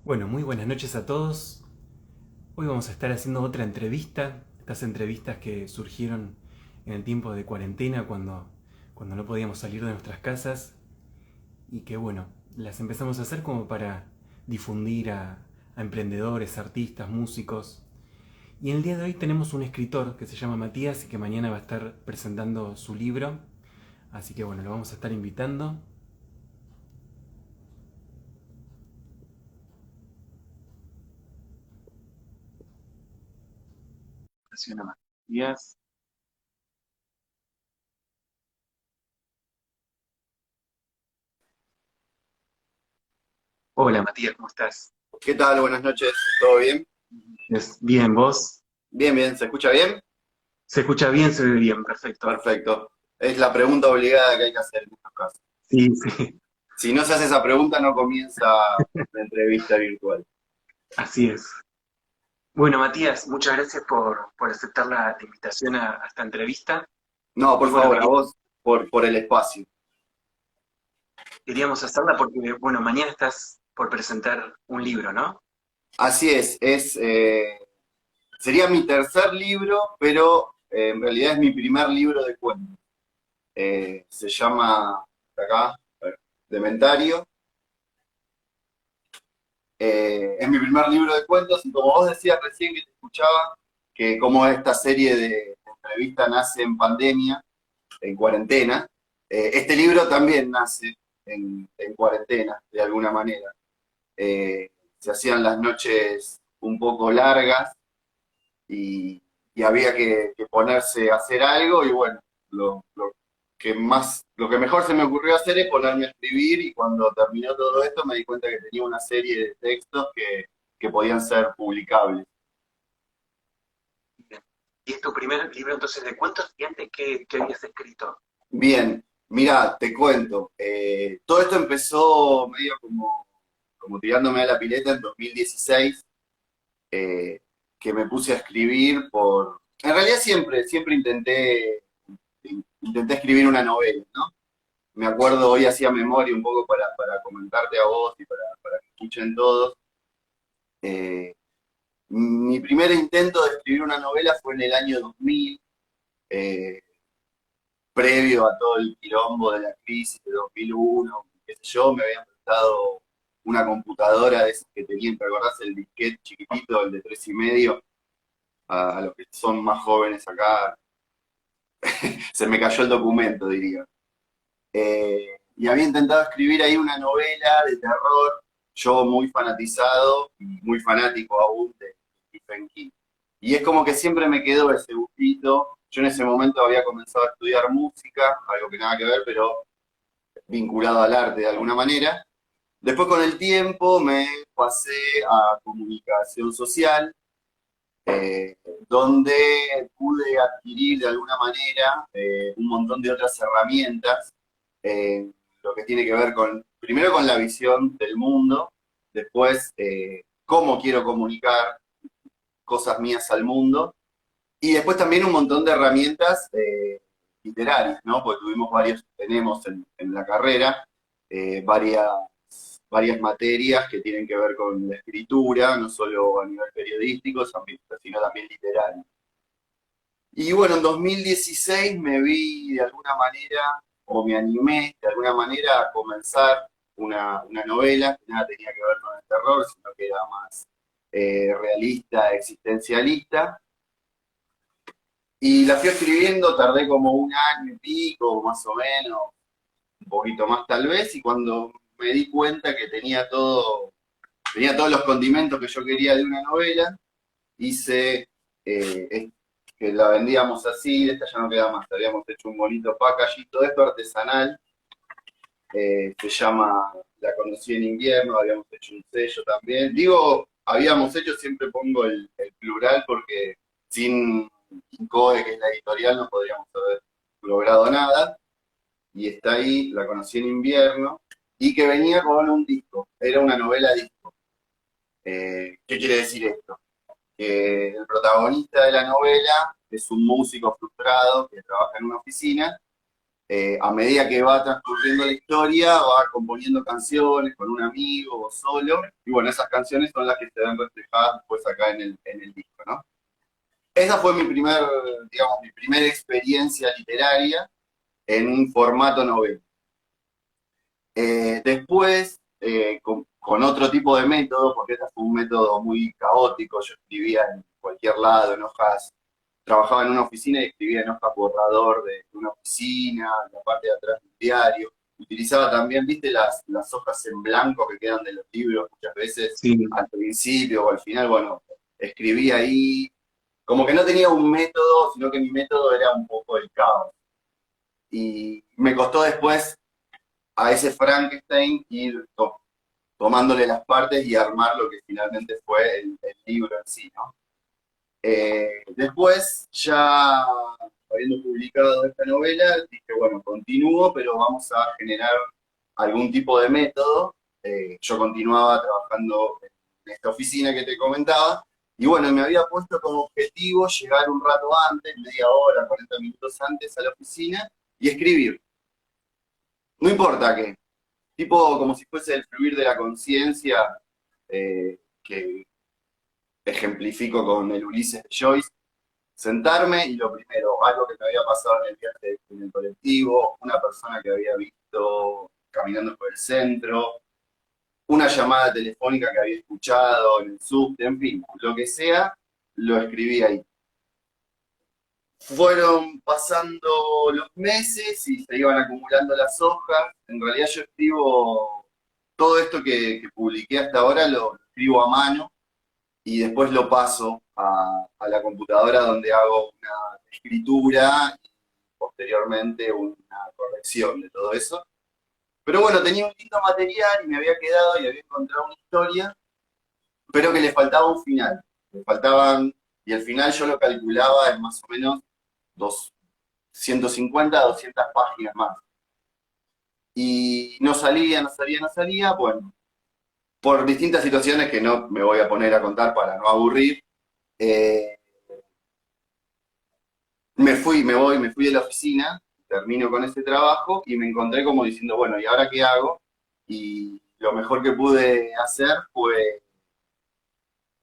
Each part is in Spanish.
Bueno, muy buenas noches a todos. Hoy vamos a estar haciendo otra entrevista, estas entrevistas que surgieron en el tiempo de cuarentena cuando no podíamos salir de nuestras casas y que bueno, las empezamos a hacer como para difundir a emprendedores, artistas, músicos. Y en el día de hoy tenemos un escritor que se llama Matías y que mañana va a estar presentando su libro. Así que bueno, lo vamos a estar invitando. Presentación a Matías. Hola Matías, ¿cómo estás? ¿Qué tal? Buenas noches. ¿Todo bien? Bien, ¿vos? Bien, bien. ¿Se escucha bien? Se escucha bien, se ve bien, perfecto. Perfecto. Es la pregunta obligada que hay que hacer en estos casos. Sí, sí, Si no se hace esa pregunta, no comienza la entrevista virtual. así es. Bueno, Matías, muchas gracias por aceptar la invitación a esta entrevista. No, Y por bueno, favor, a vos por el espacio. queríamos hacerla porque, bueno, mañana estás por presentar un libro, ¿no? Así sería mi tercer libro, pero en realidad es mi primer libro de cuentos. Se llama, acá, a ver, Dementario. Es mi primer libro de cuentos y como vos decías recién que te escuchaba, que como esta serie de entrevistas nace en pandemia, en cuarentena, este libro también nace en cuarentena, de alguna manera. Eh, Se hacían las noches un poco largas y, y había que ponerse a hacer algo y bueno, lo que mejor se me ocurrió hacer es ponerme a escribir y cuando terminó todo esto me di cuenta que tenía una serie de textos que podían ser publicables. Bien. Y es tu primer libro entonces de cuentos y antes que habías escrito. Bien, mira, te cuento. Todo esto empezó medio como tirándome a la pileta en 2016, eh, que me puse a escribir por... En realidad siempre intenté escribir una novela, ¿no? Me acuerdo, hoy hacía memoria un poco para comentarte a vos y para que escuchen todos. Eh, Mi primer intento de escribir una novela fue en el año 2000, eh, previo a todo el quilombo de la crisis de 2001, qué sé yo, me habían prestado una computadora de esas que tenían, ¿te acordás? El disquete chiquitito, el de 3,5, a los que son más jóvenes acá, se me cayó el documento, diría. Y había intentado escribir ahí una novela de terror, yo muy fanatizado y muy fanático aún de Stephen King. Y es como que siempre me quedó ese gustito. Yo en ese momento había comenzado a estudiar música, algo que nada que ver, pero vinculado al arte de alguna manera. Después con el tiempo me pasé a comunicación social, eh, donde pude adquirir de alguna manera un montón de otras herramientas, lo que tiene que ver con, primero con la visión del mundo, después cómo quiero comunicar cosas mías al mundo, y después también un montón de herramientas literarias, ¿no? Porque tenemos en la carrera varias materias que tienen que ver con la escritura, no solo a nivel periodístico, sino también literario. Y bueno, en 2016 me vi de alguna manera, o me animé de alguna manera a comenzar una novela que nada tenía que ver con el terror, sino que era más realista, existencialista. Y la fui escribiendo, tardé como un año y pico, más o menos, un poquito más tal vez, y cuando me di cuenta que tenía todos los condimentos que yo quería de una novela, hice que la vendíamos así, esta ya no queda más, habíamos hecho un bonito packaging, todo esto artesanal, se llama La conocí en invierno, habíamos hecho un sello también. Digo, habíamos hecho, siempre pongo el plural porque sin Incoe, que es la editorial, no podríamos haber logrado nada. Y está ahí, La conocí en invierno, y que venía con un disco, era una novela disco. ¿Qué quiere decir esto? Que el protagonista de la novela es un músico frustrado que trabaja en una oficina A medida que va transcurriendo la historia, va componiendo canciones con un amigo o solo, y bueno, esas canciones son las que se ven reflejadas después acá en el disco, ¿no? Esa fue mi primer, digamos, mi primera experiencia literaria en un formato novela. Después, con otro tipo de método, porque este fue un método muy caótico, yo escribía en cualquier lado, en hojas, trabajaba en una oficina y escribía en hojas borrador de una oficina, en la parte de atrás de un diario. Utilizaba también, viste, las hojas en blanco que quedan de los libros muchas veces Sí, al principio o al final, bueno, escribía ahí, como que no tenía un método, sino que mi método era un poco el caos. Y me costó después a ese Frankenstein ir tomándole las partes y armar lo que finalmente fue el libro en sí, ¿no? Después, ya habiendo publicado esta novela, dije, bueno, continúo, pero vamos a generar algún tipo de método. Yo continuaba trabajando en esta oficina que te comentaba, y bueno, me había puesto como objetivo llegar un rato antes, media hora, 40 minutos antes a la oficina, y escribir. No importa qué, tipo como si fuese el fluir de la conciencia, que ejemplifico con el Ulises de Joyce, sentarme y lo primero, algo que me había pasado en el viaje en el colectivo, una persona que había visto caminando por el centro, una llamada telefónica que había escuchado en el subte, en fin, lo que sea, lo escribí ahí. Fueron pasando los meses y se iban acumulando las hojas. En realidad yo escribo todo esto que publiqué hasta ahora, lo escribo a mano y después lo paso a la computadora donde hago una escritura y posteriormente una corrección de todo eso. Pero bueno, tenía un lindo material y me había quedado y había encontrado una historia, pero que le faltaba un final. Le faltaban, y el final yo lo calculaba en más o menos 150 a 200 páginas más. Y no salía, no salía, no salía. Bueno, por distintas situaciones que no me voy a poner a contar para no aburrir, eh, me fui de la oficina, termino con ese trabajo y me encontré como diciendo, bueno, ¿y ahora qué hago? Y lo mejor que pude hacer fue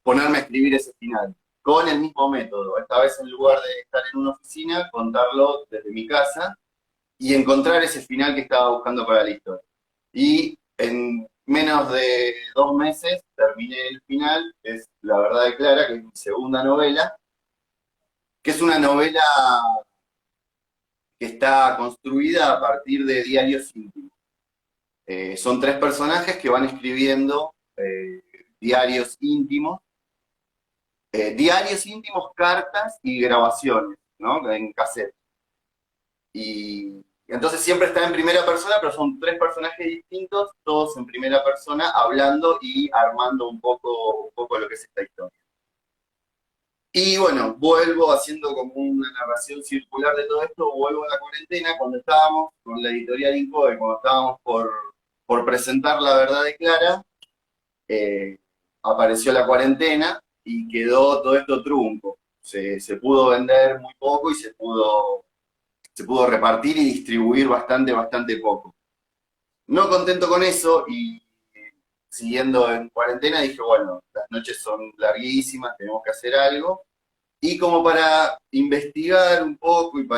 ponerme a escribir ese final, con el mismo método. Esta vez en lugar de estar en una oficina, contarlo desde mi casa y encontrar ese final que estaba buscando para la historia. Y en menos de 2 meses terminé el final, que es La verdad de Clara, que es mi segunda novela, que es una novela que está construida a partir de diarios íntimos. Son tres personajes que van escribiendo diarios íntimos, cartas y grabaciones, ¿no? En cassette. Y entonces siempre está en primera persona, pero son tres personajes distintos, todos en primera persona, hablando y armando un poco lo que es esta historia. Y bueno, vuelvo haciendo como una narración circular de todo esto, vuelvo a la cuarentena, cuando estábamos con la editorial Incoe, cuando estábamos por presentar La verdad de Clara, eh, apareció la cuarentena y quedó todo esto trunco. Se pudo vender muy poco y se pudo repartir y distribuir bastante, bastante poco. No contento con eso y siguiendo en cuarentena dije, bueno, las noches son larguísimas, tenemos que hacer algo. Y como para investigar un poco y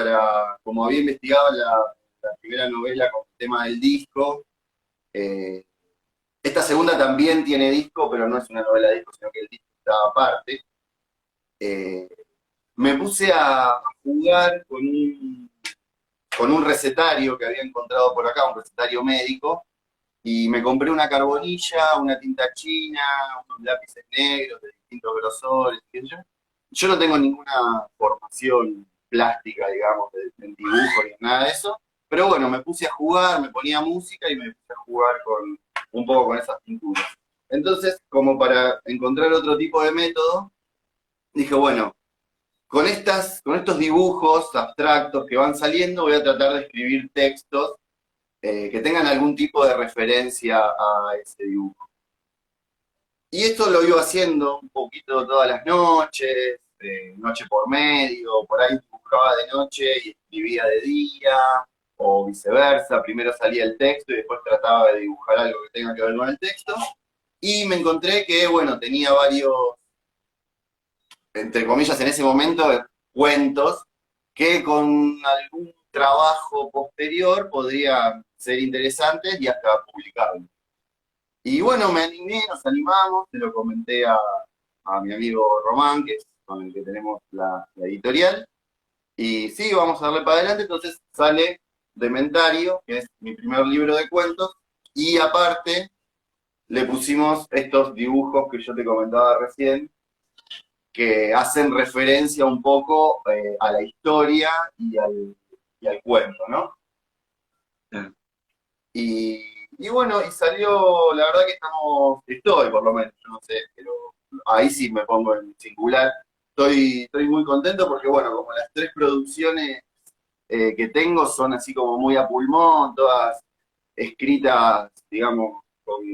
como había investigado la primera novela con el tema del disco, eh, esta segunda también tiene disco, pero no es una novela de disco, sino que el disco está aparte. Eh, Me puse a jugar con un recetario que había encontrado por acá, un recetario médico, y me compré una carbonilla, una tinta china, unos lápices negros de distintos grosores, qué sé yo. Yo no tengo ninguna formación plástica, digamos, en dibujo ni nada de eso, pero bueno, me puse a jugar, me ponía música y me puse a jugar un poco con esas pinturas. Entonces, como para encontrar otro tipo de método, dije, bueno, con estos dibujos abstractos que van saliendo, voy a tratar de escribir textos que tengan algún tipo de referencia a ese dibujo. Y esto lo iba haciendo un poquito todas las noches, noche por medio, por ahí dibujaba de noche y escribía de día, o viceversa, primero salía el texto y después trataba de dibujar algo que tenga que ver con el texto, y me encontré que, bueno, tenía varios, entre comillas, en ese momento, cuentos que con algún trabajo posterior podrían ser interesantes y hasta publicarlos. Y bueno, me animé, nos animamos, se lo comenté a mi amigo Román, que es con el que tenemos la editorial, y sí, vamos a darle para adelante, entonces sale Dementario, que es mi primer libro de cuentos, y aparte le pusimos estos dibujos que yo te comentaba recién, que hacen referencia un poco a la historia y al cuento, ¿no? Claro. Y bueno, y salió, la verdad que estoy por lo menos, yo no sé, pero ahí sí me pongo en singular. Estoy muy contento porque, bueno, como las tres producciones que tengo son así como muy a pulmón, todas escritas, digamos,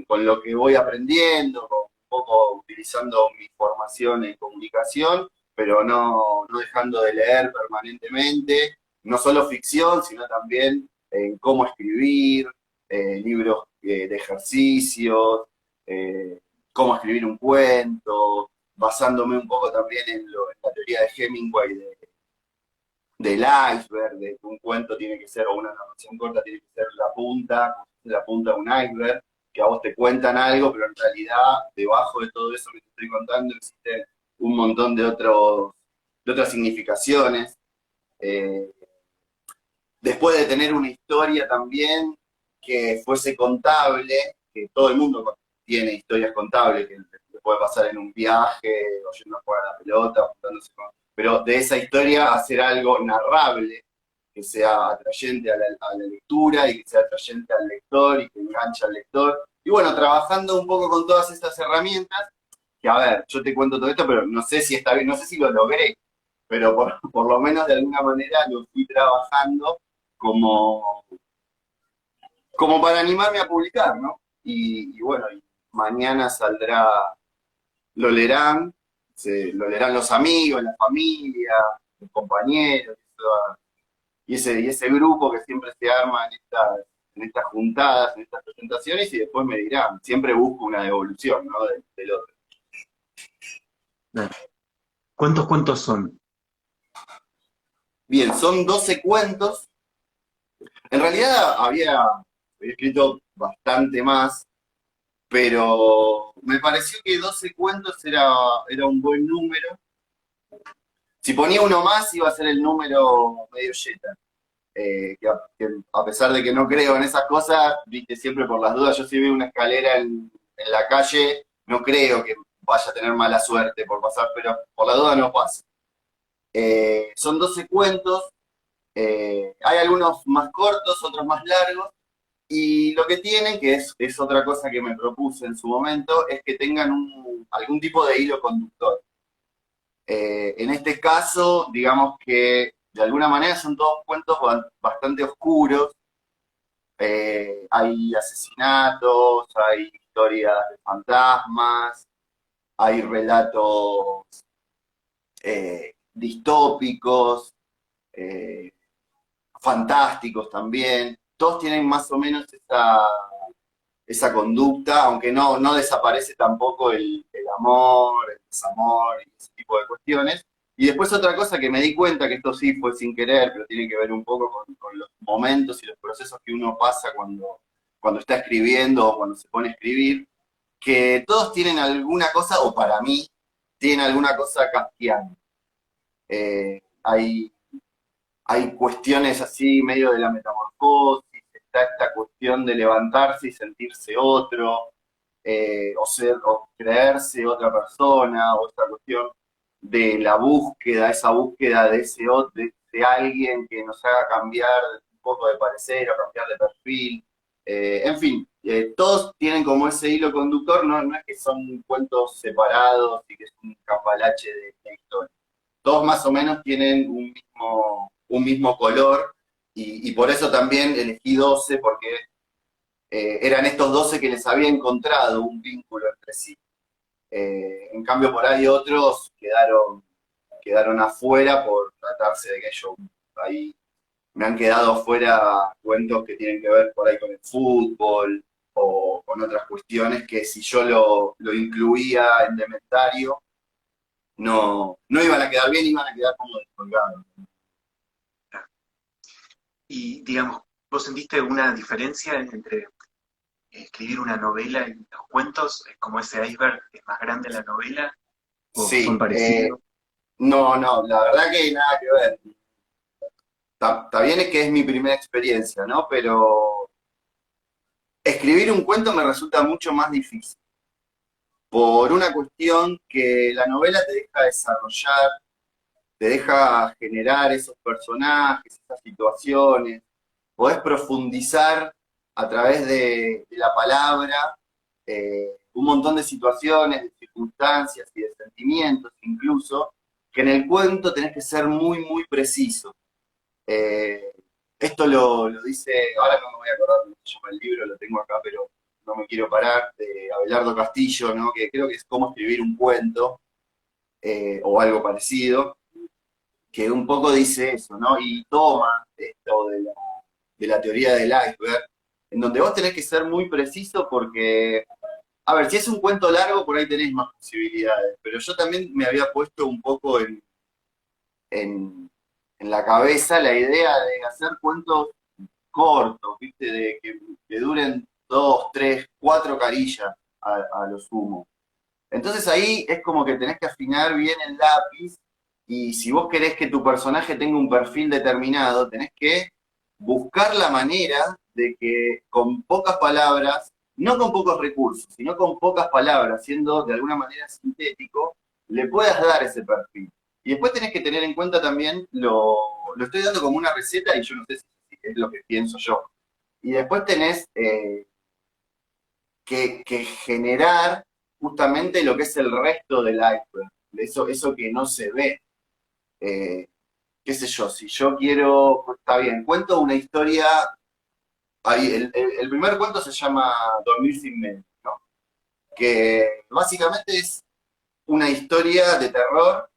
con lo que voy aprendiendo, con un poco utilizando mi formación en comunicación, pero no dejando de leer permanentemente, no solo ficción, sino también en cómo escribir, libros de ejercicios, eh, cómo escribir un cuento, basándome un poco también en la teoría de Hemingway del iceberg, de que un cuento tiene que ser, o una narración corta tiene que ser la punta de un iceberg, que a vos te cuentan algo, pero en realidad debajo de todo eso que te estoy contando existen un montón de otras significaciones. Eh, Después de tener una historia también que fuese contable, que todo el mundo tiene historias contables, que le puede pasar en un viaje, o yendo a jugar a la pelota, pero de esa historia hacer algo narrable, que sea atrayente a la lectura y que sea atrayente al lector y que enganche al lector. Y bueno, trabajando un poco con todas estas herramientas, que a ver, yo te cuento todo esto, pero no sé si está bien, no sé si lo logré, pero por lo menos de alguna manera lo fui trabajando como, como para animarme a publicar, ¿no? Y bueno, y mañana saldrá, lo leerán, lo leerán los amigos, la familia, los compañeros, y ese grupo que siempre se arma en estas juntadas, en estas presentaciones, y después me dirán, siempre busco una devolución, ¿no? Del otro. Claro. ¿Cuántos cuentos son? Bien, son 12 cuentos. En realidad había escrito bastante más, pero me pareció que 12 cuentos era un buen número. Si ponía uno más iba a ser el número medio yeta. Que a pesar de que no creo en esas cosas, viste, siempre por las dudas, yo si veo una escalera en la calle, no creo que vaya a tener mala suerte por pasar, pero por la duda no pasa. Son 12 cuentos, hay algunos más cortos, otros más largos, y lo que tienen, que es otra cosa que me propuse en su momento, es que tengan algún tipo de hilo conductor. En este caso, digamos que de alguna manera son todos cuentos bastante oscuros. Hay asesinatos, hay historias de fantasmas, hay relatos distópicos, eh, fantásticos también. Todos tienen más o menos esa conducta, aunque no desaparece tampoco el amor, el desamor y ese tipo de cuestiones. Y después otra cosa que me di cuenta, que esto sí fue sin querer, pero tiene que ver un poco con los momentos y los procesos que uno pasa cuando está escribiendo o cuando se pone a escribir, que todos tienen alguna cosa, o para mí, tienen alguna cosa kafkiana. Hay cuestiones así medio de la metamorfosis, está esta cuestión de levantarse y sentirse otro, o creerse otra persona, o esta cuestión de la búsqueda, esa búsqueda de ese otro, de alguien que nos haga cambiar un poco de parecer o cambiar de perfil. En fin, todos tienen como ese hilo conductor, no es que son cuentos separados y que es un cambalache de historia. Todos más o menos tienen un mismo color y por eso también elegí 12 porque eran estos 12 que les había encontrado un vínculo entre sí. En cambio por ahí otros quedaron afuera por tratarse de que yo ahí me han quedado afuera cuentos que tienen que ver por ahí con el fútbol o con otras cuestiones que si yo lo incluía en Dementario, no iban a quedar bien, iban a quedar como descolgados. Y, digamos, ¿vos sentiste una diferencia entre escribir una novela y los cuentos? ¿Es como ese iceberg es más grande la novela? ¿O son Sí, parecidos? no, la verdad que nada que ver. Está bien es que es mi primera experiencia, ¿no? Pero escribir un cuento me resulta mucho más difícil, por una cuestión que la novela te deja desarrollar, te deja generar esos personajes, esas situaciones, podés profundizar a través de la palabra un montón de situaciones, de circunstancias y de sentimientos incluso, que en el cuento tenés que ser muy, muy preciso. Eh, Esto lo dice, ahora no me voy a acordar cómo se llama el libro, lo tengo acá, pero no me quiero parar, de Abelardo Castillo, ¿no? Que creo que es cómo escribir un cuento o algo parecido, que un poco dice eso, ¿no? Y toma esto de la teoría del iceberg, en donde vos tenés que ser muy preciso porque, a ver, si es un cuento largo, por ahí tenés más posibilidades, pero yo también me había puesto un poco en, en la cabeza la idea de hacer cuentos cortos, ¿viste? De que duren dos, tres, cuatro carillas a lo sumo. Entonces ahí es como que tenés que afinar bien el lápiz y si vos querés que tu personaje tenga un perfil determinado, tenés que buscar la manera de que con pocas palabras, no con pocos recursos, sino con pocas palabras, siendo de alguna manera sintético, le puedas dar ese perfil. Y después tenés que tener en cuenta también, lo estoy dando como una receta y yo no sé si es lo que pienso yo. Y después tenés que generar justamente lo que es el resto del iceberg, eso que no se ve. Eh, Qué sé yo, si yo quiero, pues, está bien, cuento una historia, ahí, el primer cuento se llama Dormir sin mente, ¿no? Que básicamente es una historia de terror,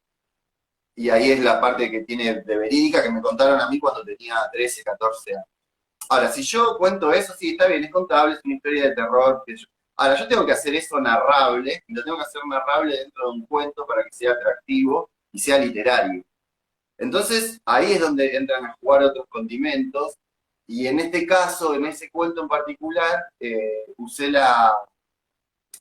y ahí es la parte que tiene de verídica que me contaron a mí cuando tenía 13 14 años. Ahora, si yo cuento eso, sí, está bien, es contable, es una historia de terror. Ahora, yo tengo que hacer eso narrable, y lo tengo que hacer narrable dentro de un cuento para que sea atractivo y sea literario. Entonces, ahí es donde entran a jugar otros condimentos, y en este caso, en ese cuento en particular, usé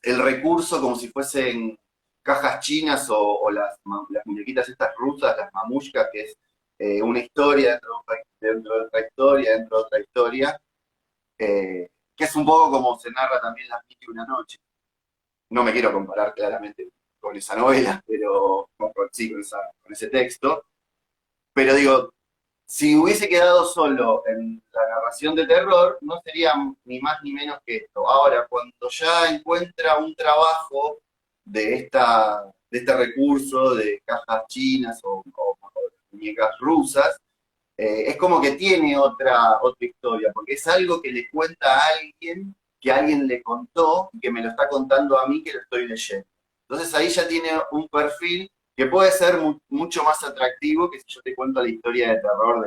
el recurso como si fuesen cajas chinas o las muñequitas estas rusas, las mamushkas, que es una historia dentro de otra historia, dentro de otra historia, que es un poco como se narra también Las Mil y una Noche. No me quiero comparar claramente con esa novela, pero sí, con ese texto. Pero digo, si hubiese quedado solo en la narración de terror, no sería ni más ni menos que esto. Ahora, cuando ya encuentra un trabajo de este recurso de cajas chinas o muñecas rusas, es como que tiene otra historia, porque es algo que le cuenta a alguien, que alguien le contó y que me lo está contando a mí que lo estoy leyendo. Entonces ahí ya tiene un perfil que puede ser mucho más atractivo que si yo te cuento la historia de terror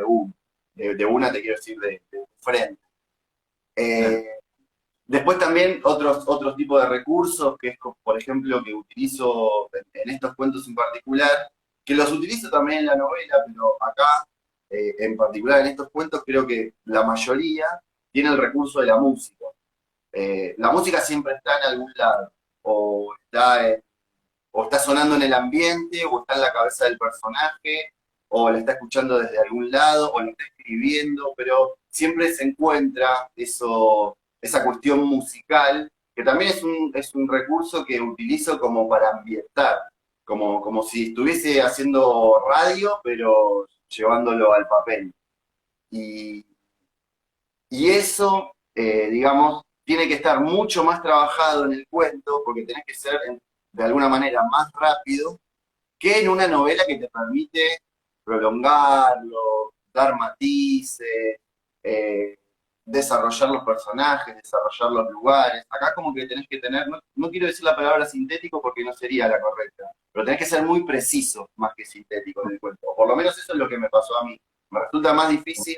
de una te quiero decir, de frente. Claro. Eh, Después también otros tipos de recursos, que es, por ejemplo, que utilizo en estos cuentos en particular, que los utilizo también en la novela, pero acá, en particular en estos cuentos, creo que la mayoría tiene el recurso de la música. La música siempre está en algún lado, o está sonando en el ambiente, o está en la cabeza del personaje, o la está escuchando desde algún lado, o lo está escribiendo, pero siempre se encuentra esa cuestión musical, que también es un recurso que utilizo como para ambientar, como si estuviese haciendo radio, pero llevándolo al papel. Y, y eso, digamos, tiene que estar mucho más trabajado en el cuento, porque tenés que ser de alguna manera más rápido que en una novela que te permite prolongarlo, dar matices, eh, desarrollar los personajes, desarrollar los lugares. Acá como que tenés que tener, no quiero decir la palabra sintético porque no sería la correcta, pero tenés que ser muy preciso más que sintético en el cuento. O por lo menos eso es lo que me pasó a mí. Me resulta más difícil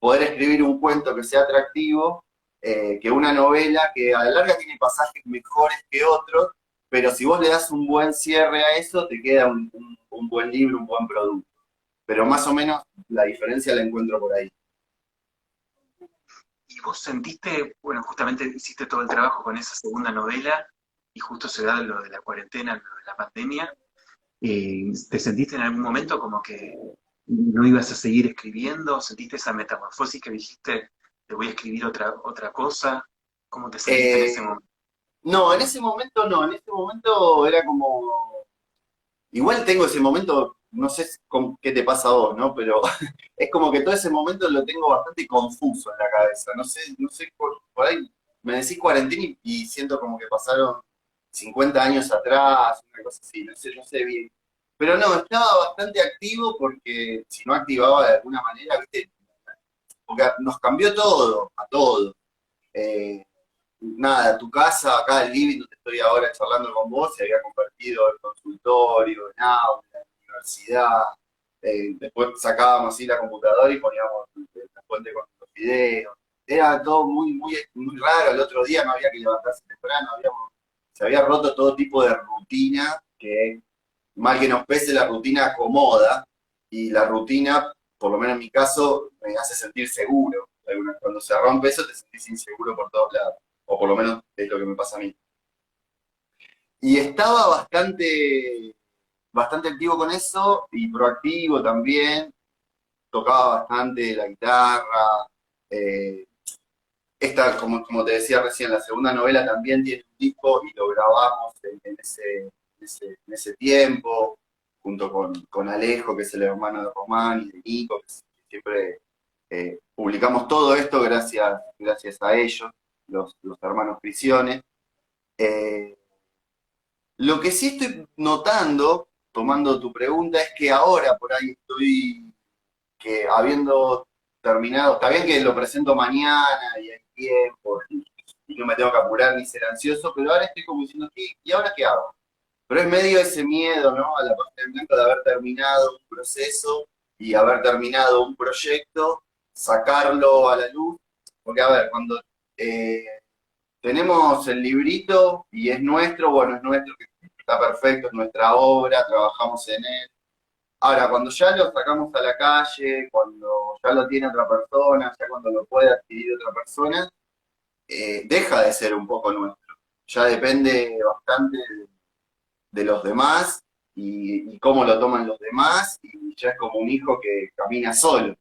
poder escribir un cuento que sea atractivo, que una novela que a la larga tiene pasajes mejores que otros, pero si vos le das un buen cierre a eso, te queda un buen libro, un buen producto. Pero más o menos la diferencia la encuentro por ahí. ¿Y vos sentiste, bueno, justamente hiciste todo el trabajo con esa segunda novela y justo se da lo de la cuarentena, lo de la pandemia? ¿Te sentiste en algún momento como que no ibas a seguir escribiendo? ¿Sentiste esa metamorfosis que dijiste, te voy a escribir otra cosa? ¿Cómo te sentiste en ese Eh, momento? no, en ese momento no, en ese momento era como, igual tengo ese momento, no sé qué te pasa a vos, ¿no? Pero es como que todo ese momento lo tengo bastante confuso en la cabeza. No sé, por ahí me decís cuarentena y siento como que pasaron 50 años atrás, una cosa así, no sé bien. Pero no, estaba bastante activo porque si no activaba de alguna manera, ¿viste? Porque nos cambió todo, a todos. Eh, Nada, tu casa, acá el living donde estoy ahora charlando con vos, se había convertido en consultorio, en aula, en universidad. Después sacábamos así la computadora y poníamos la fuente con los videos. Era todo muy, muy, muy raro. El otro día no había que levantarse temprano, se había roto todo tipo de rutina, que mal que nos pese, la rutina acomoda y la rutina, por lo menos en mi caso, me hace sentir seguro. Cuando se rompe eso, te sentís inseguro por todos lados, o por lo menos es lo que me pasa a mí. Y estaba bastante activo con eso y proactivo también, tocaba bastante la guitarra. eh, Esta, como te decía recién, la segunda novela también tiene un disco y lo grabamos en ese tiempo, junto con Alejo, que es el hermano de Román, y de Nico, que siempre publicamos todo esto gracias a ellos, los hermanos Prisiones. Eh, lo que sí estoy notando, tomando tu pregunta, es que ahora por ahí estoy que habiendo terminado, está bien que lo presento mañana y hay tiempo y no me tengo que apurar ni ser ansioso, pero ahora estoy como diciendo, ¿y ahora qué hago? Pero es medio ese miedo, ¿no? A la parte en blanco de haber terminado un proceso y haber terminado un proyecto, sacarlo a la luz, porque a ver, cuando eh, tenemos el librito y es nuestro, bueno, es nuestro, que está perfecto, es nuestra obra, trabajamos en él. Ahora, cuando ya lo sacamos a la calle, cuando ya lo tiene otra persona, ya cuando lo puede adquirir otra persona, deja de ser un poco nuestro. Ya depende bastante de los demás y cómo lo toman los demás, y ya es como un hijo que camina solo.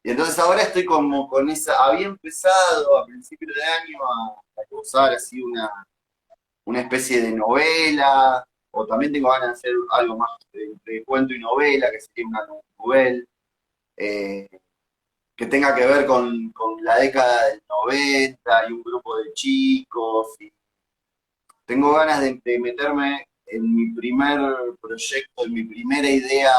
Y entonces ahora estoy como con esa, había empezado a principios de año a usar así una especie de novela, o también tengo ganas de hacer algo más de cuento y novela, que sería una novela, eh, que tenga que ver con la década del 90 y un grupo de chicos. Y tengo ganas de meterme en mi primer proyecto, en mi primera idea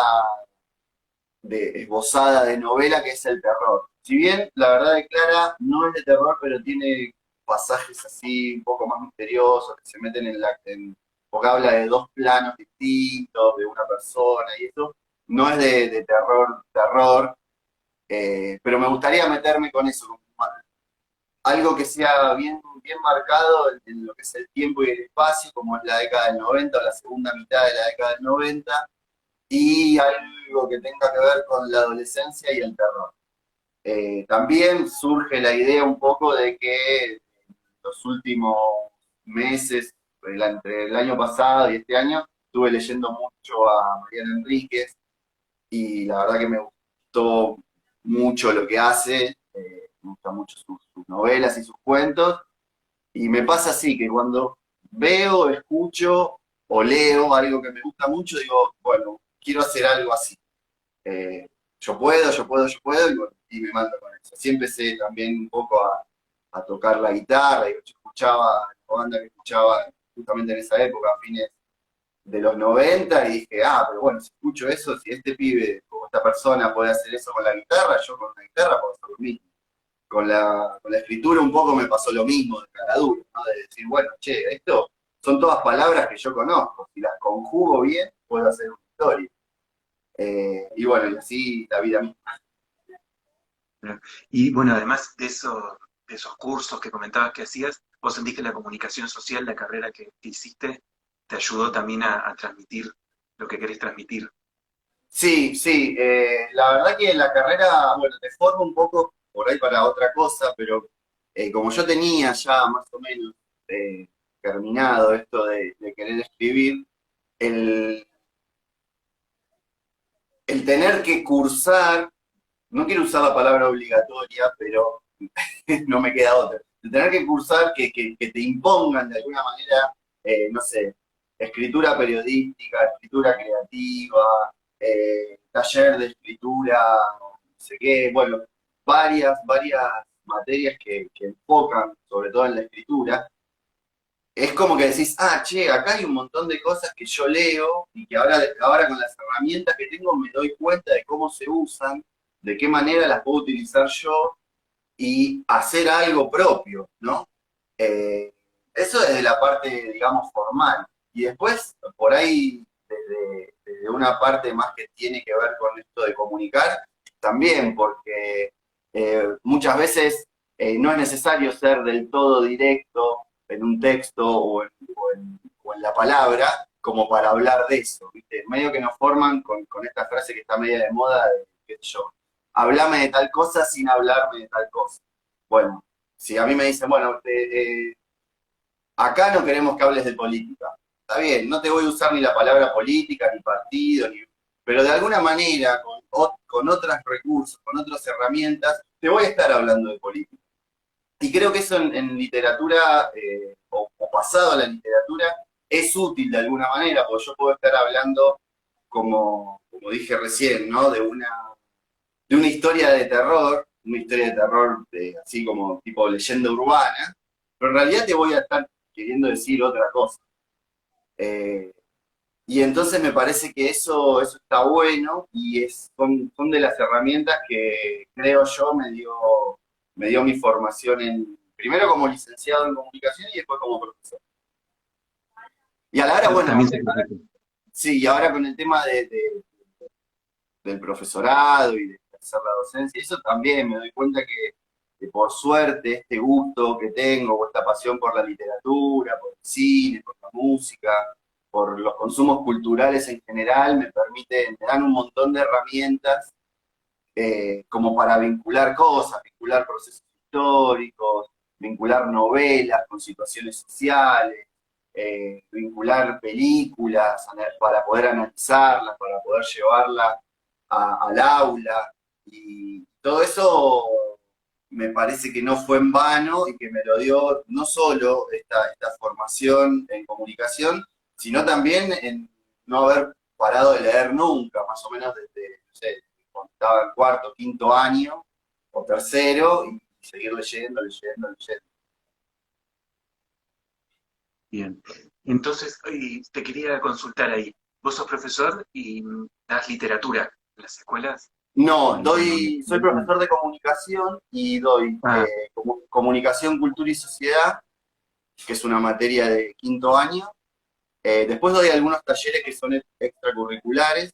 esbozada de novela, que es el terror. Si bien la verdad de Clara no es de terror, pero tiene pasajes así un poco más misteriosos que se meten porque habla de dos planos distintos, de una persona y eso, no es de terror, terror, pero me gustaría meterme con eso, con algo que sea bien, bien marcado en lo que es el tiempo y el espacio, como es la década del 90 o la segunda mitad de la década del 90, y algo que tenga que ver con la adolescencia y el terror. También surge la idea un poco de que los últimos meses, entre el año pasado y este año, estuve leyendo mucho a Mariana Enríquez y la verdad que me gustó mucho lo que hace, me gustan mucho sus novelas y sus cuentos, y me pasa así, que cuando veo, escucho o leo algo que me gusta mucho, digo, bueno, quiero hacer algo así. Eh, yo puedo, y, bueno, y me mando con eso. Así empecé también un poco a tocar la guitarra, y yo escuchaba la banda que escuchaba justamente en esa época, a fines de los 90, y dije, pero bueno, si escucho eso, si este pibe o esta persona puede hacer eso con la guitarra, yo con la guitarra puedo hacer lo mismo. Con la escritura un poco me pasó lo mismo de caradura, ¿no? De decir, bueno, che, esto son todas palabras que yo conozco, si las conjugo bien, puedo hacer una historia. Y bueno, y así la vida misma. ¿no? Y bueno, además de esos cursos que comentabas que hacías, vos sentís que la comunicación social, la carrera que hiciste, te ayudó también a transmitir lo que querés transmitir. Sí, sí, la verdad que la carrera, bueno, te forma un poco por ahí para otra cosa, pero como yo tenía ya más o menos eh, terminado esto de querer escribir, el, el tener que cursar, no quiero usar la palabra obligatoria, pero no me queda otra, el tener que cursar, que te impongan de alguna manera, no sé, escritura periodística, escritura creativa, taller de escritura, no sé qué, bueno, varias materias que enfocan sobre todo en la escritura, es como que decís, ah, che, acá hay un montón de cosas que yo leo y que ahora con las herramientas que tengo me doy cuenta de cómo se usan, de qué manera las puedo utilizar yo y hacer algo propio, ¿no? Eh, Eso desde la parte, digamos, formal. Y después, por ahí, desde una parte más que tiene que ver con esto de comunicar, también, porque muchas veces no es necesario ser del todo directo en un texto o en la palabra como para hablar de eso, ¿viste? Medio que nos forman con esta frase que está media de moda de, qué sé yo, hablame de tal cosa sin hablarme de tal cosa. Bueno, si a mí me dicen, bueno, acá no queremos que hables de política. Está bien, no te voy a usar ni la palabra política, ni partido, pero de alguna manera, con otros recursos, con otras herramientas, te voy a estar hablando de política. Y creo que eso en literatura, o pasado a la literatura, es útil de alguna manera, porque yo puedo estar hablando, como dije recién, ¿no? De una historia de terror, una historia de terror así como tipo leyenda urbana, pero en realidad te voy a estar queriendo decir otra cosa. Eh, y entonces me parece que eso está bueno y son de las herramientas que creo yo me dio mi formación primero como licenciado en comunicación y después como profesor. Y a la hora, bueno, También se repite. sí, y ahora con el tema del profesorado y de hacer la docencia, eso también me doy cuenta que por suerte este gusto que tengo, o esta pasión por la literatura, por el cine, por la música, por los consumos culturales en general, me dan un montón de herramientas como para vincular cosas, vincular procesos históricos, vincular novelas con situaciones sociales, vincular películas para poder analizarlas, para poder llevarlas al aula. Y todo eso me parece que no fue en vano y que me lo dio no solo esta formación en comunicación, sino también en no haber parado de leer nunca, más o menos desde, no sé, cuando estaba en cuarto, quinto año o tercero, y seguir leyendo, leyendo, leyendo. Bien. Entonces, te quería consultar ahí. Vos sos profesor y das literatura en las escuelas. No, En soy profesor de comunicación y doy Ah, comunicación, cultura y sociedad, que es una materia de quinto año. Después doy algunos talleres que son extracurriculares,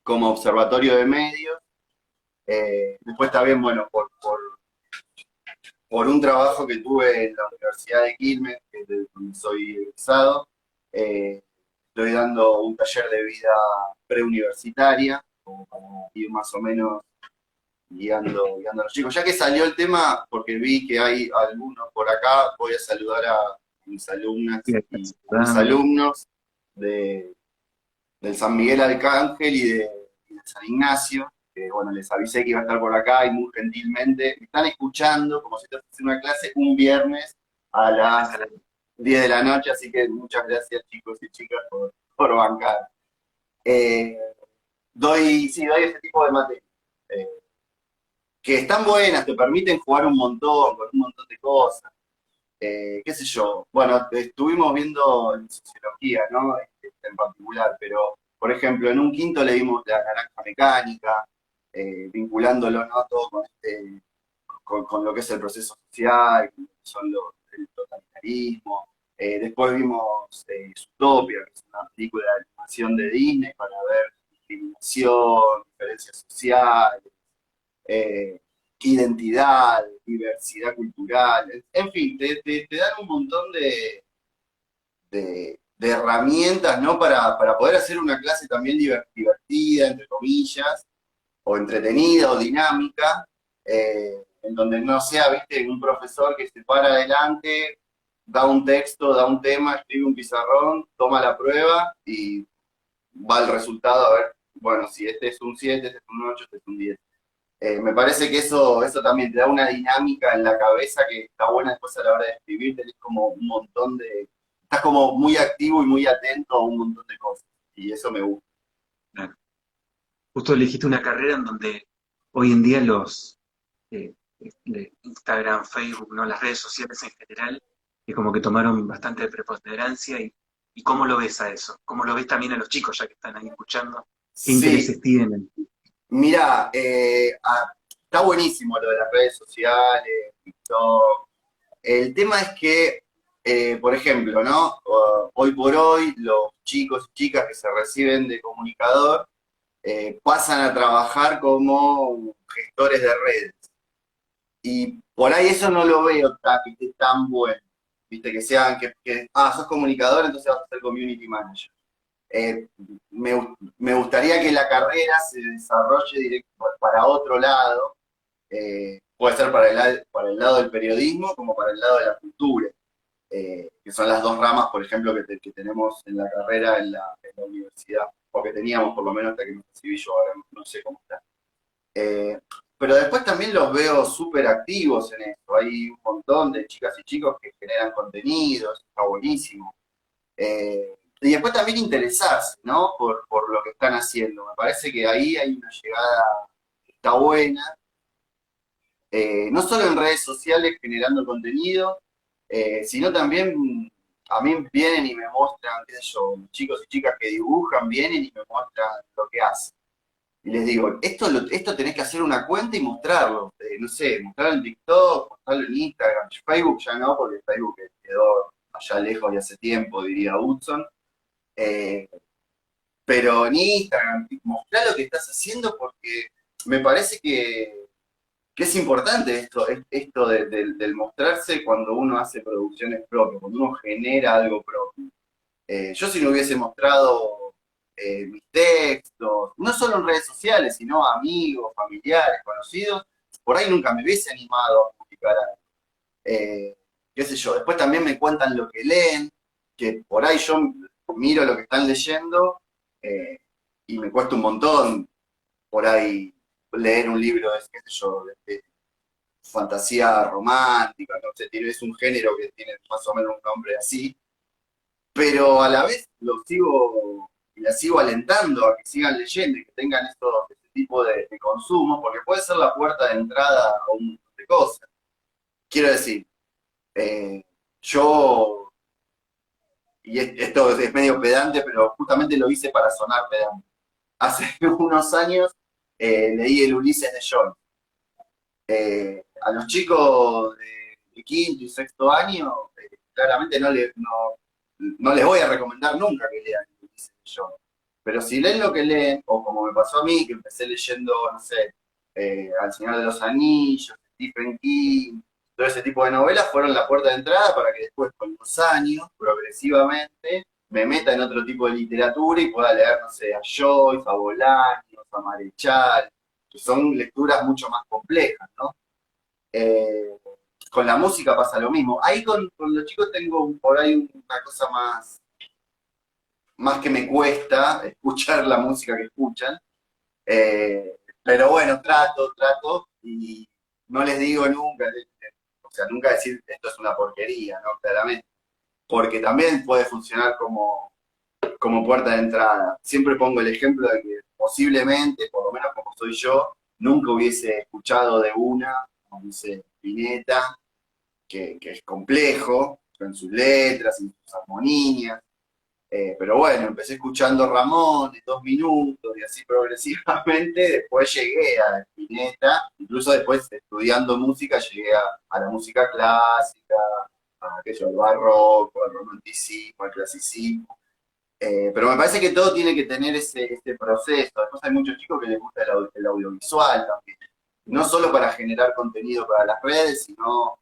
como observatorio de medios. Después también, bueno, por un trabajo que tuve en la Universidad de Quilmes, que es de donde soy egresado, estoy dando un taller de vida preuniversitaria, como para ir más o menos guiando a los chicos. Ya que salió el tema, porque vi que hay algunos por acá, voy a saludar a mis alumnas bien, y a mis dando. alumnos de, del San Miguel Arcángel y de San Ignacio, que bueno, les avisé que iba a estar por acá y muy gentilmente me están escuchando como si esto fuese una clase un viernes a Viernes las a la 10 de la noche, así que muchas gracias chicos y chicas por bancar. Eh, sí, doy ese tipo de materias. Eh, que están buenas, te permiten jugar un montón, con un montón de cosas. Qué sé yo, bueno, estuvimos viendo en sociología, ¿no? En particular, pero, por ejemplo, en un quinto leímos la naranja mecánica, vinculándolo, ¿no? Todo con lo que es el proceso social, con lo que son el totalitarismo. Después vimos Zootopia, que es una película de animación de Disney para ver discriminación, diferencias sociales. identidad, diversidad cultural, en fin, te dan un montón de herramientas, ¿no? Para poder hacer una clase también divertida, entre comillas, o entretenida o dinámica, en donde no sea, viste, un profesor que se para adelante, da un texto, da un tema, escribe un pizarrón, toma la prueba y va el resultado a ver, bueno, si este es un 7, este es un 8, este es un 10. Me parece que eso también te da una dinámica en la cabeza que está buena después a la hora de escribir, tenés como un montón estás como muy activo y muy atento a un montón de cosas, y eso me gusta. Claro. Justo elegiste una carrera en donde hoy en día eh, Instagram, Facebook, ¿no? Las redes sociales en general, es como que tomaron bastante preponderancia y ¿cómo lo ves a eso? ¿Cómo lo ves también a los chicos ya que están ahí escuchando? ¿Qué Sí, intereses tienen? mira, está buenísimo lo de las redes sociales, TikTok. El tema es que, por ejemplo, ¿no? Hoy por hoy, los chicos y chicas que se reciben de comunicador pasan a trabajar como gestores de redes. Y por ahí eso no lo veo que esté tan bueno. Viste, que sean, sos comunicador, entonces vas a ser community manager. Eh, me gustaría que la carrera se desarrolle directo para otro lado, puede ser para el lado del periodismo como para el lado de la cultura, que son las dos ramas, por ejemplo, que tenemos en la carrera en la universidad, o que teníamos por lo menos hasta que me recibí yo, ahora no sé cómo está. Eh, pero después también los veo súper activos en esto, hay un montón de chicas y chicos que generan contenidos, está buenísimo. Y después también interesarse, ¿no? Por lo que están haciendo. Me parece que ahí hay una llegada que está buena, no solo en redes sociales generando contenido, sino también a mí vienen y me muestran, qué sé yo, chicos y chicas que dibujan, vienen y me muestran lo que hacen. Y les digo, esto tenés que hacer una cuenta y mostrarlo. No sé, mostrarlo en TikTok, mostrarlo en Instagram. Facebook ya no, porque Facebook quedó allá lejos y hace tiempo, diría Hudson. Eh, pero en Instagram, mostrar lo que estás haciendo porque me parece que es importante esto del mostrarse cuando uno hace producciones propias, cuando uno genera algo propio. Yo si no hubiese mostrado mis textos, no solo en redes sociales, sino a amigos, familiares, conocidos, por ahí nunca me hubiese animado a publicar algo. Qué sé yo, después también me cuentan lo que leen, que por ahí yo miro lo que están leyendo eh, y me cuesta un montón por ahí leer un libro de, qué sé yo, de fantasía romántica, no sé, es un género que tiene más o menos un nombre así, pero a la vez y la sigo alentando a que sigan leyendo y que tengan este tipo de consumo, porque puede ser la puerta de entrada a un montón de cosas. Quiero decir, eh, yo, esto es medio pedante, pero justamente lo hice para sonar pedante. Hace unos años leí el Ulises de Joyce. A los chicos de quinto y sexto año, claramente no les voy a recomendar nunca que lean lo que dice yo. Pero si leen lo que leen, o como me pasó a mí, que empecé leyendo, no sé, Al Señor de los Anillos, Stephen King, todo ese tipo de novelas, fueron la puerta de entrada para que después, con los años, progresivamente, me meta en otro tipo de literatura y pueda leer, no sé, a Joyce, a Bolaños, a Marechal, que son lecturas mucho más complejas, ¿no? Eh, con la música pasa lo mismo. Ahí con los chicos tengo por ahí una cosa más que me cuesta escuchar la música que escuchan. Pero bueno, trato y no les digo nunca, o sea, nunca decir esto es una porquería, ¿no? Claramente. Porque también puede funcionar como puerta de entrada. Siempre pongo el ejemplo de que posiblemente, por lo menos como soy yo, nunca hubiese escuchado de una, como dice Spinetta, que es complejo en sus letras, en sus armonías. Pero bueno, empecé escuchando Ramón de 2 minutos y así progresivamente, después llegué a Spinetta, incluso después estudiando música llegué a la música clásica, a aquello, al barroco, al romanticismo, al clasicismo. Pero me parece que todo tiene que tener ese proceso. Después hay muchos chicos que les gusta el audiovisual también. no solo para generar contenido para las redes, sino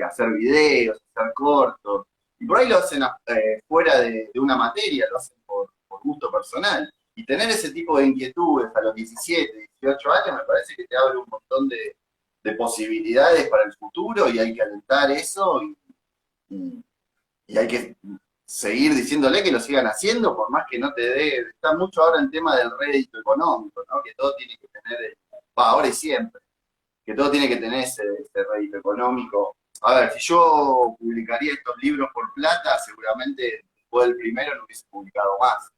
hacer videos, hacer cortos. Y por ahí lo hacen fuera de una materia, lo hacen por gusto personal. Y tener ese tipo de inquietudes a los 17, 18 años me parece que te abre un montón de posibilidades para el futuro y hay que alentar eso y, y hay que seguir diciéndole que lo sigan haciendo, por más que no te dé. Está mucho ahora el tema del rédito económico, ¿no? Que todo tiene que tener, ahora y siempre, que todo tiene que tener ese rédito económico. A ver, si yo publicaría estos libros por plata, seguramente después del primero no hubiese publicado más.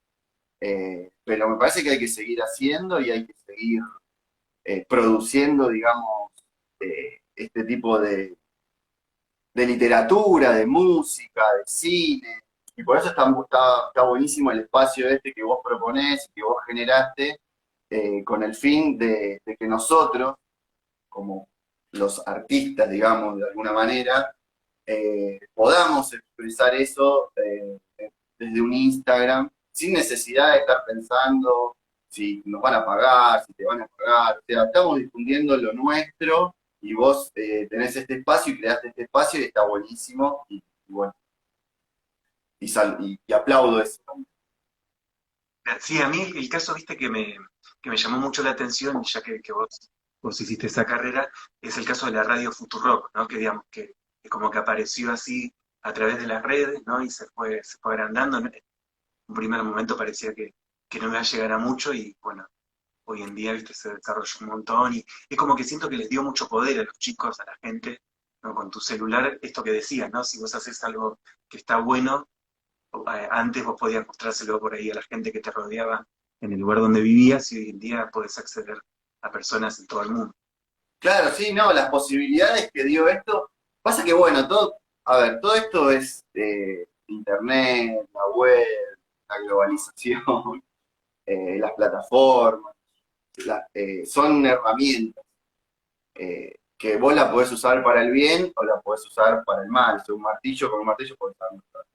Pero me parece que hay que seguir haciendo y hay que seguir produciendo, digamos, este tipo de literatura, de música, de cine. Y por eso está buenísimo el espacio este que vos proponés, que vos generaste, con el fin de que nosotros, como los artistas, digamos, de alguna manera, podamos expresar eso desde un Instagram, sin necesidad de estar pensando si nos van a pagar, si te van a pagar. O sea, estamos difundiendo lo nuestro y vos tenés este espacio y creaste este espacio y está buenísimo. Y bueno, y aplaudo eso también. Sí, a mí el caso, viste, que me llamó mucho la atención, ya que vos hiciste esa carrera, es el caso de la radio Futurock, ¿no? Que digamos que como que apareció así a través de las redes, ¿no? Y se fue agrandando. En un primer momento parecía que no iba a llegar a mucho y bueno, hoy en día, viste, se desarrolló un montón y es como que siento que les dio mucho poder a los chicos, a la gente, ¿no? Con tu celular, esto que decías, ¿no? Si vos haces algo que está bueno, antes vos podías mostrárselo por ahí a la gente que te rodeaba en el lugar donde vivías y hoy en día podés acceder a personas en todo el mundo. Claro, sí, no, las posibilidades que dio esto. Pasa que, bueno, todo, a ver, todo esto es internet, la web, la globalización, las plataformas, son herramientas que vos la podés usar para el bien o la podés usar para el mal. Si un martillo, con un martillo podés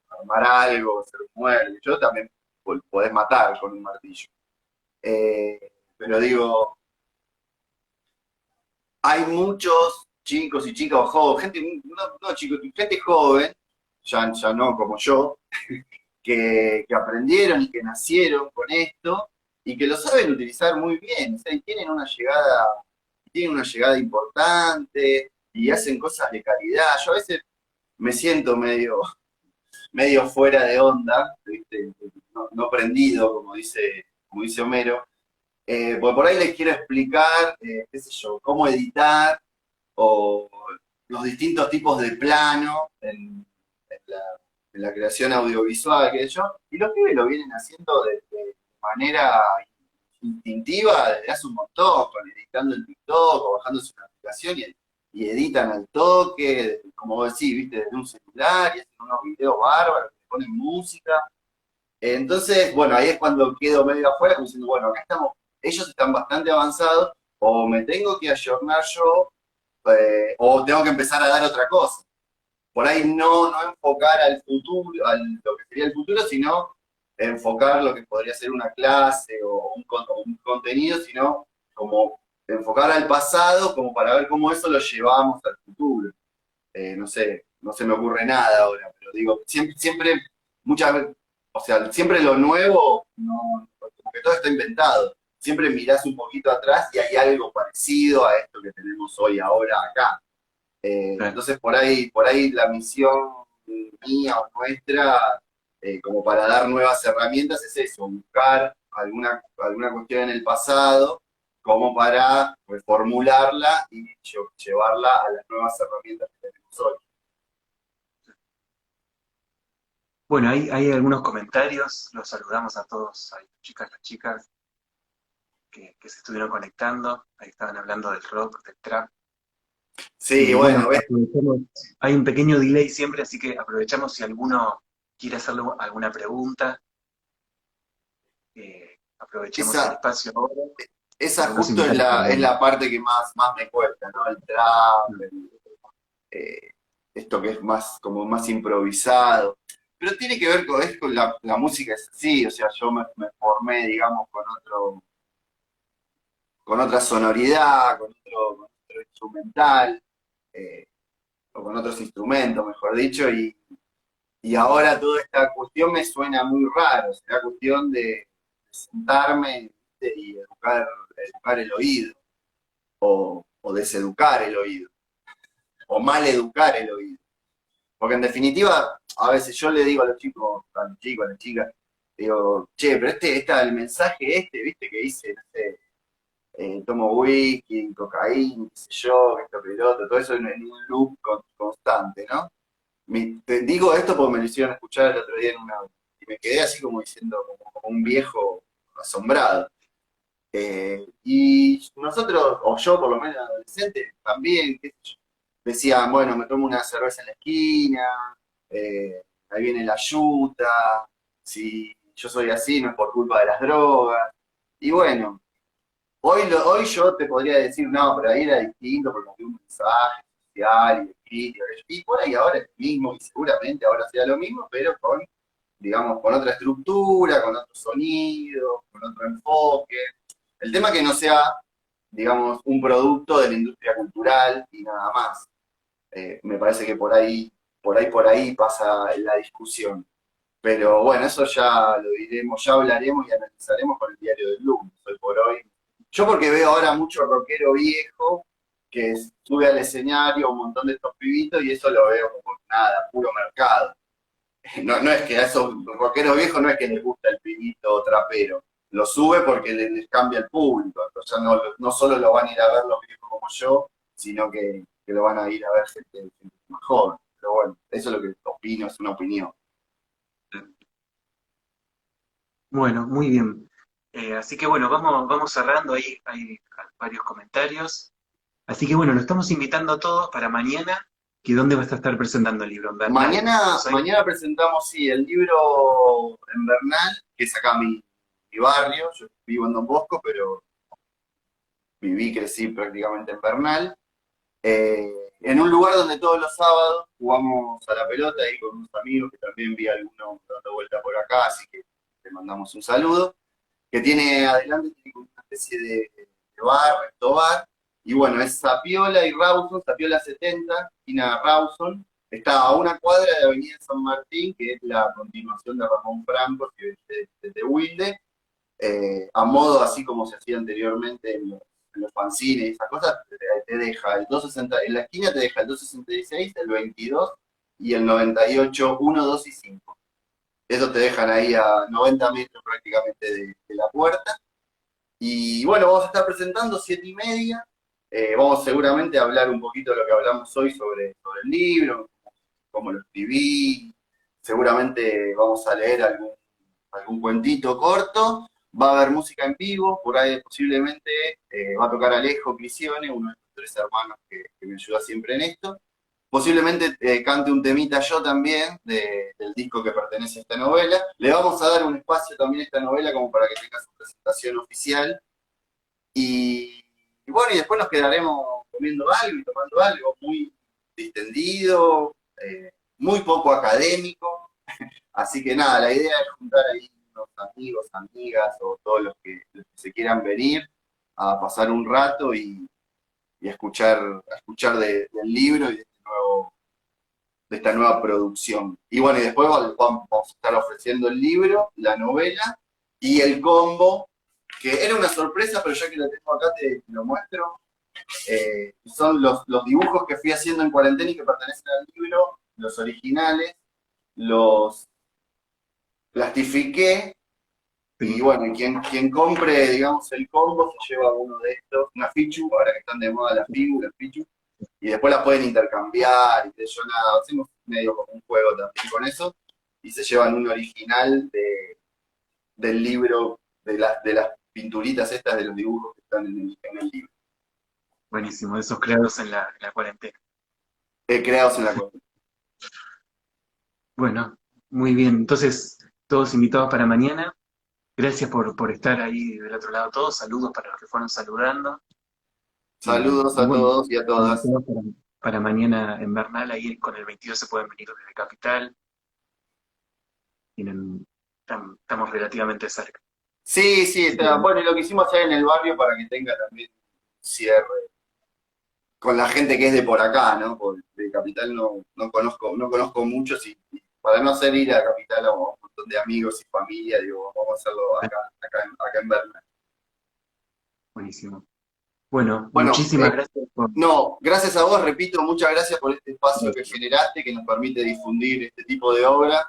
armar algo, hacer un mueble. Yo también podés matar con un martillo. Pero digo, hay muchos chicos y chicas jóvenes, gente, no chicos, gente joven, ya no como yo, que aprendieron y que nacieron con esto y que lo saben utilizar muy bien, o sea, y tienen una llegada importante y hacen cosas de calidad. Yo a veces me siento medio fuera de onda, ¿viste? No prendido, como dice Homero, porque por ahí les quiero explicar, qué sé yo, cómo editar o los distintos tipos de plano en la, en la creación audiovisual, qué sé yo, y los pibes lo vienen haciendo de manera instintiva desde hace un montón, editando en TikTok o bajándose una aplicación y editan al toque, como vos decís, viste, desde un celular y hacen unos videos bárbaros, le ponen música. Entonces, bueno, ahí es cuando quedo medio afuera, como diciendo, bueno, acá estamos, ellos están bastante avanzados, o me tengo que ayornar yo, o tengo que empezar a dar otra cosa. Por ahí no enfocar al futuro, lo que sería el futuro, sino enfocar lo que podría ser una clase o un contenido, sino como enfocar al pasado como para ver cómo eso lo llevamos al futuro. No sé, no se me ocurre nada ahora, pero digo, siempre muchas veces, o sea, siempre lo nuevo, no, como que todo está inventado. Siempre mirás un poquito atrás y hay algo parecido a esto que tenemos hoy, ahora, acá. Claro. Entonces, por ahí la misión mía o nuestra, como para dar nuevas herramientas, es eso, buscar alguna cuestión en el pasado como para reformularla y llevarla a las nuevas herramientas que tenemos hoy. Bueno, hay algunos comentarios, los saludamos a todos, a las chicas que se estuvieron conectando, ahí estaban hablando del rock, del trap. Sí, Bueno, bueno, ¿ves? aprovechamos, hay un pequeño delay siempre, así que aprovechamos si alguno quiere hacerle alguna pregunta, aprovechemos el Esa, espacio ahora, esa algunos justo invitados es también. la parte que más me cuesta, ¿no? El trap, eh, esto que es más, como más improvisado. Pero tiene que ver con la música, es así, o sea, yo me formé, digamos, con otra sonoridad, con otro instrumental, o con otros instrumentos, mejor dicho, y ahora toda esta cuestión me suena muy raro, será cuestión de sentarme, ¿viste? Y educar el oído, o deseducar el oído, o mal educar el oído. Porque en definitiva, a veces yo le digo a los chicos, a los chicos, a las chicas, digo, che, pero el mensaje viste, que dice, no sé, tomo whisky, cocaína, qué sé yo, esto, que lo otro, todo eso en un loop constante, ¿no? Te digo esto porque me lo hicieron escuchar el otro día en una... Y me quedé así como diciendo, como un viejo asombrado. Y nosotros, o yo por lo menos adolescente, también, qué sé yo, decían, bueno, me tomo una cerveza en la esquina, ahí viene la yuta, si yo soy así no es por culpa de las drogas. Y bueno, hoy yo te podría decir, no, pero ahí era distinto porque había un mensaje social y de crítica, y por ahí ahora es lo mismo, y seguramente ahora sea lo mismo, pero con, digamos, con otra estructura, con otro sonido, con otro enfoque. El tema que no sea, digamos, un producto de la industria cultural y nada más. Me parece que por ahí pasa la discusión. Pero bueno, eso ya lo diremos, ya hablaremos y analizaremos con el diario del lunes, hoy por hoy. Yo porque veo ahora mucho rockero viejo que sube al escenario un montón de estos pibitos y eso lo veo como nada, puro mercado. No es que a esos rockeros viejos no es que les gusta el pibito trapero, lo sube porque les cambia el público. Entonces no solo lo van a ir a ver los viejos como yo, sino que lo van a ir a ver gente más joven. Pero bueno, eso es lo que opino, es una opinión. Bueno, muy bien. Así que bueno, vamos cerrando ahí, hay varios comentarios. Así que bueno, lo estamos invitando a todos para mañana, que ¿dónde vas a estar presentando el libro? En Bernal, ¿no? Mañana presentamos, sí, el libro en Bernal, que es acá mi barrio. Yo vivo en Don Bosco, pero viví, crecí prácticamente en Bernal. En un lugar donde todos los sábados jugamos a la pelota ahí con unos amigos, que también vi algunos dando vuelta por acá, así que le mandamos un saludo. Que tiene adelante tiene como una especie de bar, restobar, y bueno, es Zapiola y Rawson, Zapiola 70, esquina Rawson, está a una cuadra de Avenida San Martín, que es la continuación de Ramón Franco, que es de Wilde, a modo así como se hacía anteriormente en los fanzines y esas cosas, te deja el 260, en la esquina te deja el 266, el 22 y el 98, 1, 2 y 5. Eso te dejan ahí a 90 metros prácticamente de la puerta. Y bueno, vamos a estar presentando 7:30. Vamos seguramente a hablar un poquito de lo que hablamos hoy sobre el libro, cómo lo escribí. Seguramente vamos a leer algún cuentito corto. Va a haber música en vivo, por ahí posiblemente va a tocar Alejo Crisione, uno de los tres hermanos que me ayuda siempre en esto. Posiblemente cante un temita yo también del disco que pertenece a esta novela. Le vamos a dar un espacio también a esta novela como para que tenga su presentación oficial. Y bueno, y después nos quedaremos comiendo algo y tomando algo muy distendido, muy poco académico. Así que nada, la idea es juntar ahí unos amigos, amigas o todos los que se quieran venir a pasar un rato y a escuchar del libro y de esta nueva producción. Y bueno, y después vamos a estar ofreciendo el libro, la novela y el combo, que era una sorpresa, pero ya que lo tengo acá te lo muestro. Son los dibujos que fui haciendo en cuarentena y que pertenecen al libro, los originales, los plastifiqué. Y Sí. bueno, quien compre, digamos, el combo se lleva uno de estos, una fichu, ahora que están de moda las figuras, fichu, y después las pueden intercambiar, y de yo nada, hacemos medio como un juego también con eso, y se llevan un original del libro, de las pinturitas estas de los dibujos que están en el libro, Buenísimo, esos creados en la cuarentena. creados en la cuenta. Bueno, muy bien. Entonces, todos invitados para mañana. Gracias por estar ahí del otro lado todos. Saludos para los que fueron saludando. Saludos Y a bueno, todos y a todas. invitados para mañana en Bernal, ahí con el 22 se pueden venir desde Capital. Estamos relativamente cerca. Sí, sí, Así que está, bueno, y lo quisimos hacer en el barrio para que tenga también cierre con la gente que es de por acá, ¿no? Porque de Capital no conozco muchos y para no hacer ir a Capital a un montón de amigos y familia, digo, vamos a hacerlo acá en Berna. Buenísimo. Bueno, Bueno, muchísimas gracias por... no, gracias a vos, repito, muchas gracias por este espacio que generaste, que nos permite difundir este tipo de obra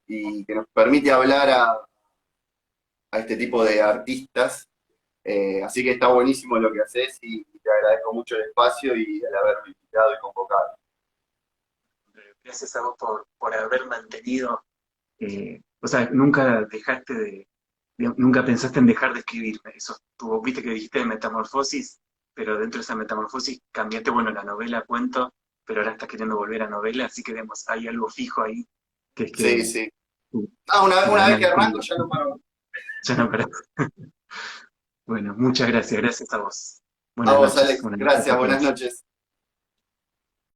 y que nos permite hablar a este tipo de artistas. Así que está buenísimo lo que haces y te agradezco mucho el espacio y el haberme invitado y convocado. Gracias a vos por haber mantenido, o sea, nunca dejaste nunca pensaste en dejar de escribir. Eso tuvo, viste que dijiste de metamorfosis, pero dentro de esa metamorfosis cambiaste, bueno, la novela a cuento, pero ahora estás queriendo volver a novela, así que digamos, hay algo fijo ahí, que es Sí, que sí. tu, Ah, una, tu una vez ganas que de arranco escribir ya no paro. ya no parás. Bueno, muchas gracias, gracias a vos. A Buenas vos, noches, Alex. buenas noches Gracias, a buenas todos. noches.